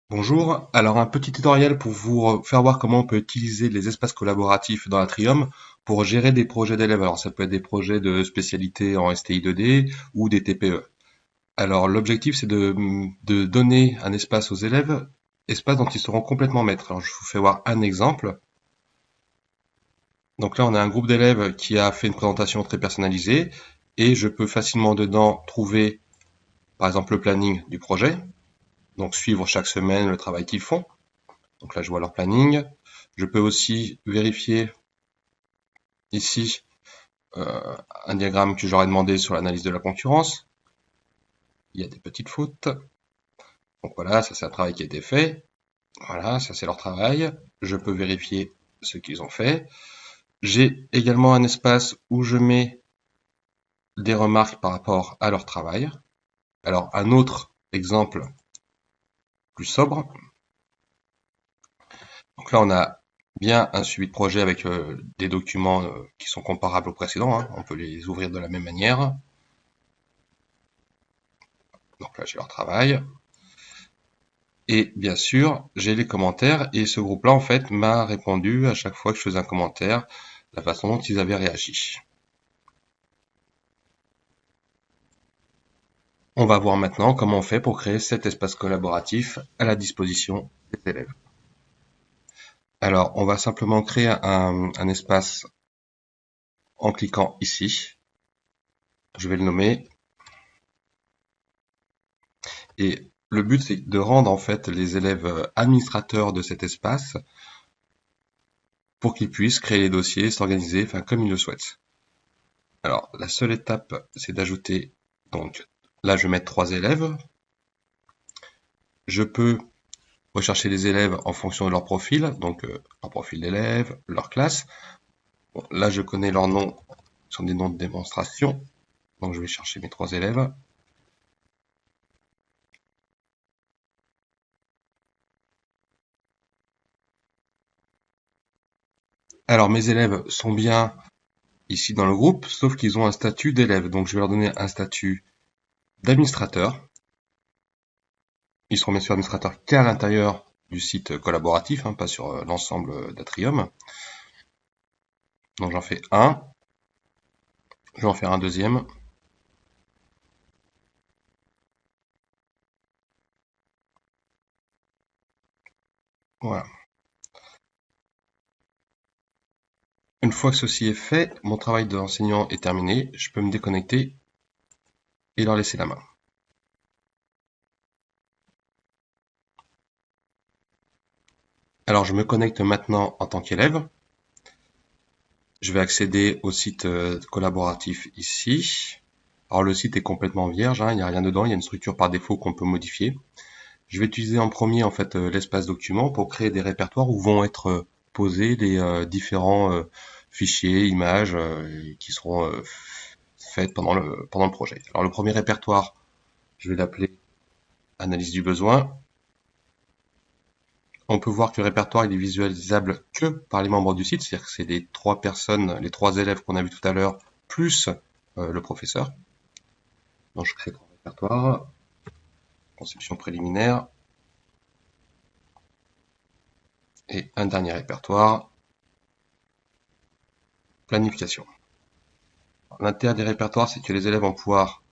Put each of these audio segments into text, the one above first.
Bonjour, alors un petit tutoriel pour vous faire voir comment on peut utiliser les espaces collaboratifs dans Atrium pour gérer des projets d'élèves. Alors ça peut être des projets de spécialité en STI 2D ou des TPE. Alors l'objectif c'est de donner un espace aux élèves, espace dont ils seront complètement maîtres. Alors je vous fais voir un exemple. Donc là on a un groupe d'élèves qui a fait une présentation très personnalisée et je peux facilement dedans trouver par exemple le planning du projet, donc suivre chaque semaine le travail qu'ils font. Donc là, je vois leur planning. Je peux aussi vérifier ici un diagramme que j'aurais demandé sur l'analyse de la concurrence. Il y a des petites fautes. Donc voilà, ça c'est un travail qui a été fait. Voilà, ça c'est leur travail. Je peux vérifier ce qu'ils ont fait. J'ai également un espace où je mets des remarques par rapport à leur travail. Alors un autre exemple plus sobre. Donc là, on a bien un suivi de projet avec des documents qui sont comparables aux précédents, hein. On peut les ouvrir de la même manière. Donc là, j'ai leur travail. Et bien sûr, j'ai les commentaires. Et ce groupe-là, en fait, m'a répondu à chaque fois que je faisais un commentaire, la façon dont ils avaient réagi. On va voir maintenant comment on fait pour créer cet espace collaboratif à la disposition des élèves. Alors, on va simplement créer un espace en cliquant ici. Je vais le nommer. Et le but, c'est de rendre en fait les élèves administrateurs de cet espace pour qu'ils puissent créer les dossiers, s'organiser, enfin comme ils le souhaitent. Alors, la seule étape, c'est d'ajouter, donc là, je vais mettre 3 élèves. Je peux rechercher les élèves en fonction de leur profil, donc leur profil d'élève, leur classe. Bon, là, je connais leurs noms, ce sont des noms de démonstration, donc je vais chercher mes 3 élèves. Alors, mes élèves sont bien ici dans le groupe, sauf qu'ils ont un statut d'élève, donc je vais leur donner un statut d'administrateur. Ils seront bien sûr administrateurs qu'à l'intérieur du site collaboratif, hein, pas sur l'ensemble d'Atrium. Donc j'en fais un. Je vais en faire un deuxième. Voilà. Une fois que ceci est fait, mon travail d'enseignant est terminé. Je peux me déconnecter et leur laisser la main. Alors je me connecte maintenant en tant qu'élève. Je vais accéder au site collaboratif ici. Alors le site est complètement vierge, hein, il n'y a rien dedans, il y a une structure par défaut qu'on peut modifier. Je vais utiliser en premier en fait l'espace document pour créer des répertoires où vont être posés les différents fichiers, images qui seront faites pendant le projet. Alors le premier répertoire, je vais l'appeler analyse du besoin. On peut voir que le répertoire il est visualisable que par les membres du site, c'est-à-dire que c'est les 3 personnes, les 3 élèves qu'on a vu tout à l'heure, plus le professeur. Donc je crée 3 répertoires, conception préliminaire, et un dernier répertoire, planification. L'intérêt des répertoires, c'est que les élèves vont pouvoir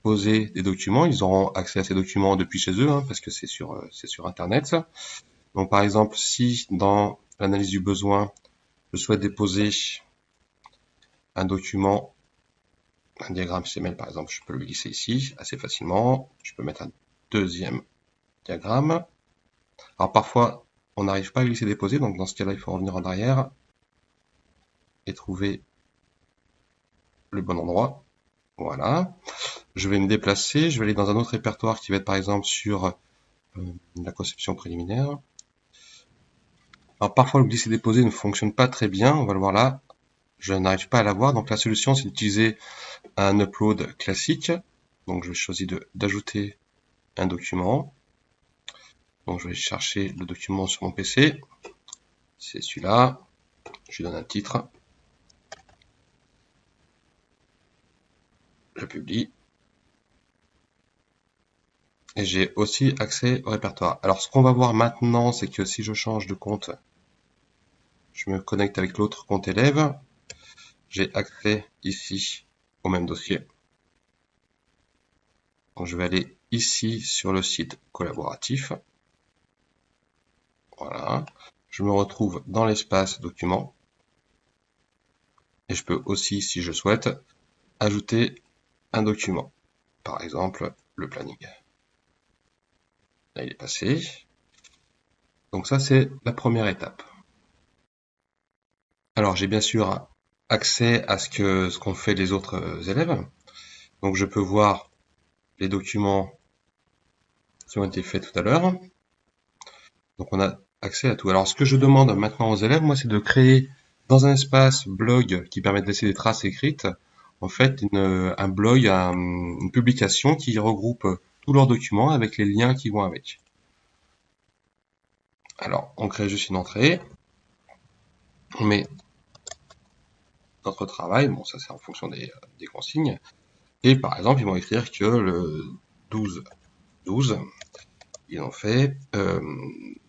poser des documents, ils auront accès à ces documents depuis chez eux, hein, parce que c'est sur Internet. Donc par exemple, si dans l'analyse du besoin, je souhaite déposer un document, un diagramme HTML par exemple, je peux le glisser ici assez facilement. Je peux mettre un deuxième diagramme. Alors parfois, on n'arrive pas à glisser déposer, donc dans ce cas-là, il faut revenir en arrière et trouver le bon endroit. Voilà. Je vais me déplacer, je vais aller dans un autre répertoire qui va être par exemple sur la conception préliminaire. Alors parfois le glisser-déposer ne fonctionne pas très bien, on va le voir là. Je n'arrive pas à l'avoir, donc la solution c'est d'utiliser un upload classique. Donc je choisis d'ajouter un document. Donc je vais chercher le document sur mon PC. C'est celui-là. Je lui donne un titre. Je publie. Et j'ai aussi accès au répertoire. Alors, ce qu'on va voir maintenant, c'est que si je change de compte, je me connecte avec l'autre compte élève, j'ai accès ici au même dossier. Donc, je vais aller ici sur le site collaboratif. Voilà. Je me retrouve dans l'espace document. Et je peux aussi, si je souhaite, ajouter un document. Par exemple, le planning. Là, il est passé. Donc ça, c'est la première étape. Alors, j'ai bien sûr accès à ce qu'ont fait les autres élèves. Donc, je peux voir les documents qui ont été faits tout à l'heure. Donc, on a accès à tout. Alors, ce que je demande maintenant aux élèves, moi, c'est de créer dans un espace blog qui permet de laisser des traces écrites, en fait, un blog, une publication qui regroupe tous leurs documents avec les liens qui vont avec. Alors, on crée juste une entrée. On met notre travail. Bon, ça, c'est en fonction des consignes. Et par exemple, ils vont écrire que le 12, ils ont fait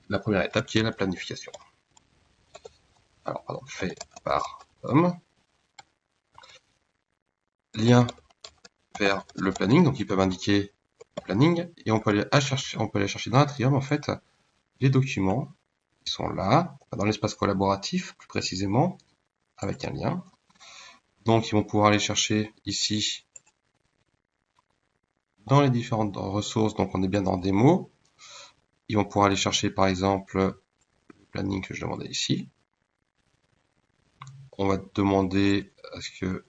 la première étape qui est la planification. Alors, pardon, fait par Tom. Lien vers le planning, donc ils peuvent indiquer le planning, et on peut aller chercher dans l'Atrium, en fait, les documents qui sont là, dans l'espace collaboratif, plus précisément, avec un lien. Donc, ils vont pouvoir aller chercher ici, dans les différentes ressources, donc on est bien dans démo. Ils vont pouvoir aller chercher, par exemple, le planning que je demandais ici. On va demander à ce que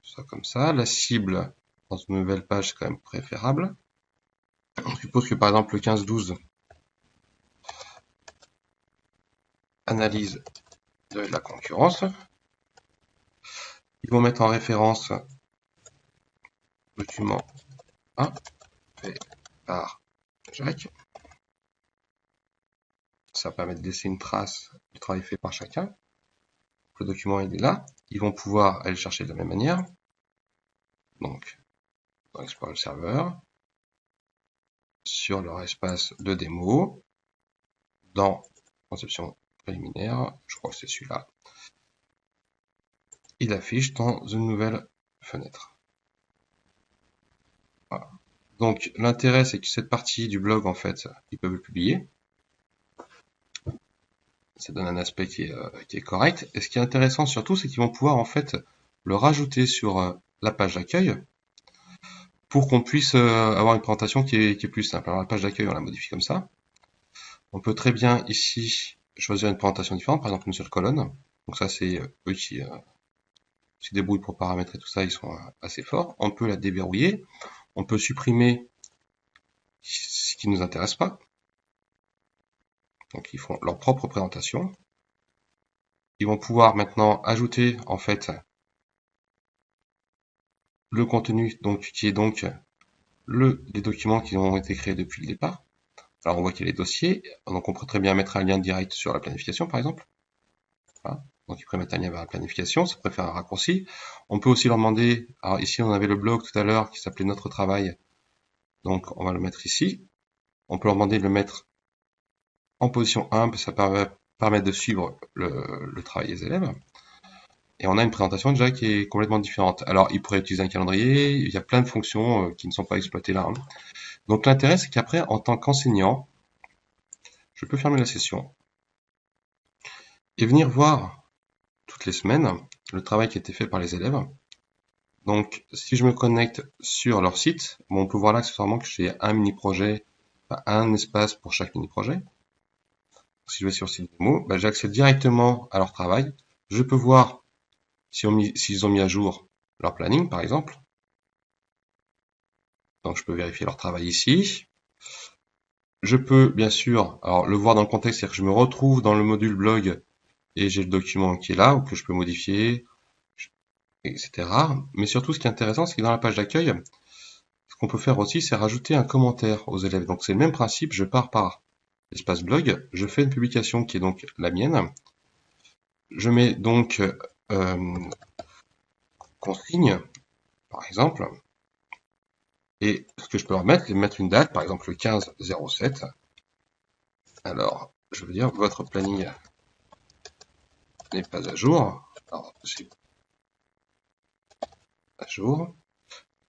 ce soit comme ça. La cible dans une nouvelle page, c'est quand même préférable. On suppose que par exemple le 15-12, analyse de la concurrence. Ils vont mettre en référence document 1 fait par Jacques. Ça permet de laisser une trace du travail fait par chacun. Le document il est là. Ils vont pouvoir aller le chercher de la même manière. Donc, dans Explorer Server, sur leur espace de démo, dans conception préliminaire, je crois que c'est celui-là, il affiche dans une nouvelle fenêtre. Voilà. Donc l'intérêt c'est que cette partie du blog en fait, ils peuvent le publier. Ça donne un aspect qui est correct. Et ce qui est intéressant surtout, c'est qu'ils vont pouvoir en fait le rajouter sur la page d'accueil pour qu'on puisse avoir une présentation qui est plus simple. Alors la page d'accueil, on la modifie comme ça. On peut très bien ici choisir une présentation différente, par exemple une seule colonne. Donc ça c'est eux qui se débrouillent pour paramétrer tout ça, ils sont assez forts. On peut la déverrouiller. On peut supprimer ce qui ne nous intéresse pas. Donc ils font leur propre présentation. Ils vont pouvoir maintenant ajouter en fait le contenu donc qui est donc les documents qui ont été créés depuis le départ. Alors on voit qu'il y a les dossiers, donc on peut très bien mettre un lien direct sur la planification par exemple. Voilà. Donc ils pourraient mettre un lien vers la planification, ça pourrait faire un raccourci. On peut aussi leur demander, alors ici on avait le blog tout à l'heure qui s'appelait Notre Travail, donc on va le mettre ici. On peut leur demander de le mettre en position 1, ça permet de suivre le travail des élèves. Et on a une présentation déjà qui est complètement différente. Alors, ils pourraient utiliser un calendrier, il y a plein de fonctions qui ne sont pas exploitées là. Hein. Donc l'intérêt, c'est qu'après, en tant qu'enseignant, je peux fermer la session et venir voir toutes les semaines le travail qui a été fait par les élèves. Donc, si je me connecte sur leur site, bon, on peut voir là accessoirement que j'ai un mini-projet, un espace pour chaque mini-projet. Si je vais sur le site démo, j'accède directement à leur travail. Je peux voir s'ils ont mis à jour leur planning, par exemple. Donc, je peux vérifier leur travail ici. Je peux, bien sûr, alors le voir dans le contexte, c'est-à-dire que je me retrouve dans le module blog et j'ai le document qui est là, ou que je peux modifier, etc. Mais surtout, ce qui est intéressant, c'est que dans la page d'accueil, ce qu'on peut faire aussi, c'est rajouter un commentaire aux élèves. Donc, c'est le même principe, je pars par l'espace blog, je fais une publication qui est donc la mienne. Je mets donc consigne, par exemple, Et ce que je peux leur mettre, c'est mettre une date, par exemple le 15/07. Alors, je veux dire, votre planning n'est pas à jour. Alors, c'est à jour.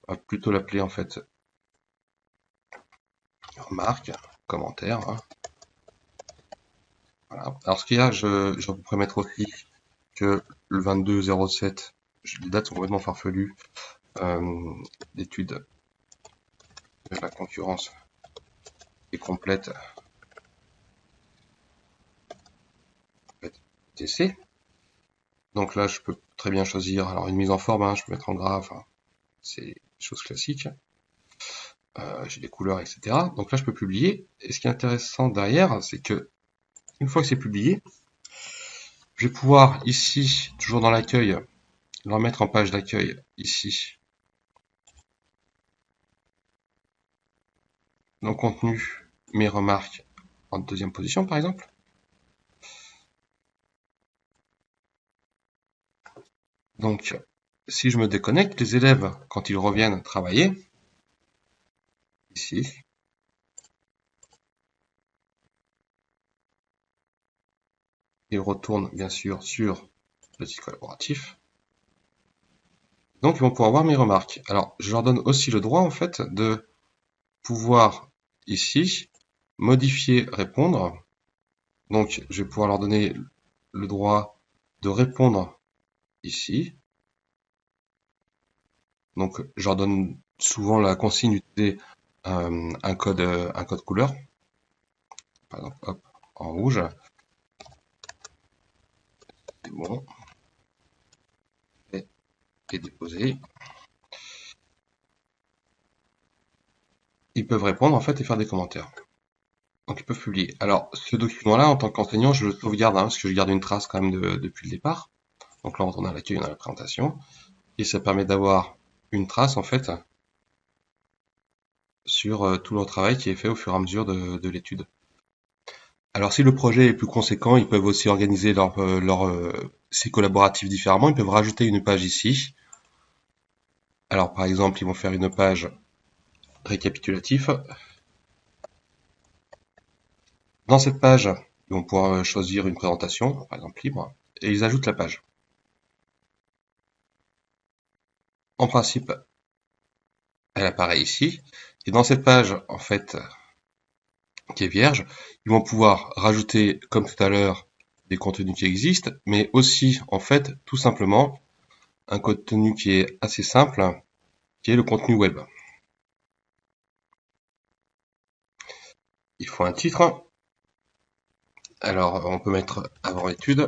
On va plutôt l'appeler en fait remarque, commentaire. Hein. Voilà. Alors, ce qu'il y a, je pourrais mettre aussi que le 22/07, les dates sont complètement farfelues. L'étude de la concurrence est complète. TC. Donc là, je peux très bien choisir alors une mise en forme, hein, je peux mettre en graphe, hein, c'est chose classique. J'ai des couleurs, etc. Donc là, je peux publier. Et ce qui est intéressant derrière, c'est que une fois que c'est publié, je vais pouvoir ici, toujours dans l'accueil, le remettre en page d'accueil ici. Dans le contenu, mes remarques en deuxième position, par exemple. Donc, si je me déconnecte, les élèves, quand ils reviennent travailler, ici, ils retournent bien sûr sur le site collaboratif. Donc, ils vont pouvoir voir mes remarques. Alors, je leur donne aussi le droit, en fait, de pouvoir, ici, modifier, répondre. Donc, je vais pouvoir leur donner le droit de répondre ici. Donc, je leur donne souvent la consigne d'utiliser un code couleur. Par exemple, hop, en rouge. C'est bon. Et déposer. Ils peuvent répondre, en fait, et faire des commentaires. Donc, ils peuvent publier. Alors, ce document-là, en tant qu'enseignant, je le sauvegarde, hein, parce que je garde une trace quand même depuis le départ. Donc là, on retourne à l'accueil, on a la présentation. Et ça permet d'avoir une trace, en fait, sur tout leur travail qui est fait au fur et à mesure de l'étude. Alors, si le projet est plus conséquent, ils peuvent aussi organiser leur ces collaboratifs différemment. Ils peuvent rajouter une page ici. Alors, par exemple, ils vont faire une page récapitulatif. Dans cette page, ils vont pouvoir choisir une présentation, par exemple libre, et ils ajoutent la page. En principe, elle apparaît ici. Et dans cette page, en fait, qui est vierge, ils vont pouvoir rajouter, comme tout à l'heure, des contenus qui existent, mais aussi, en fait, tout simplement, un contenu qui est assez simple, qui est le contenu web. Il faut un titre. Alors, on peut mettre avant étude.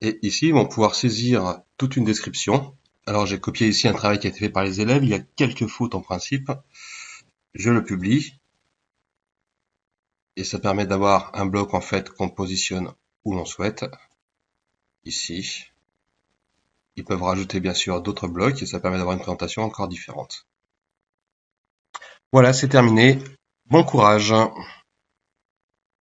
Et ici, ils vont pouvoir saisir toute une description. Alors, j'ai copié ici un travail qui a été fait par les élèves. Il y a quelques fautes en principe. Je le publie. Et ça permet d'avoir un bloc, en fait, qu'on positionne où l'on souhaite. Ici. Ils peuvent rajouter, bien sûr, d'autres blocs et ça permet d'avoir une présentation encore différente. Voilà, c'est terminé. Bon courage!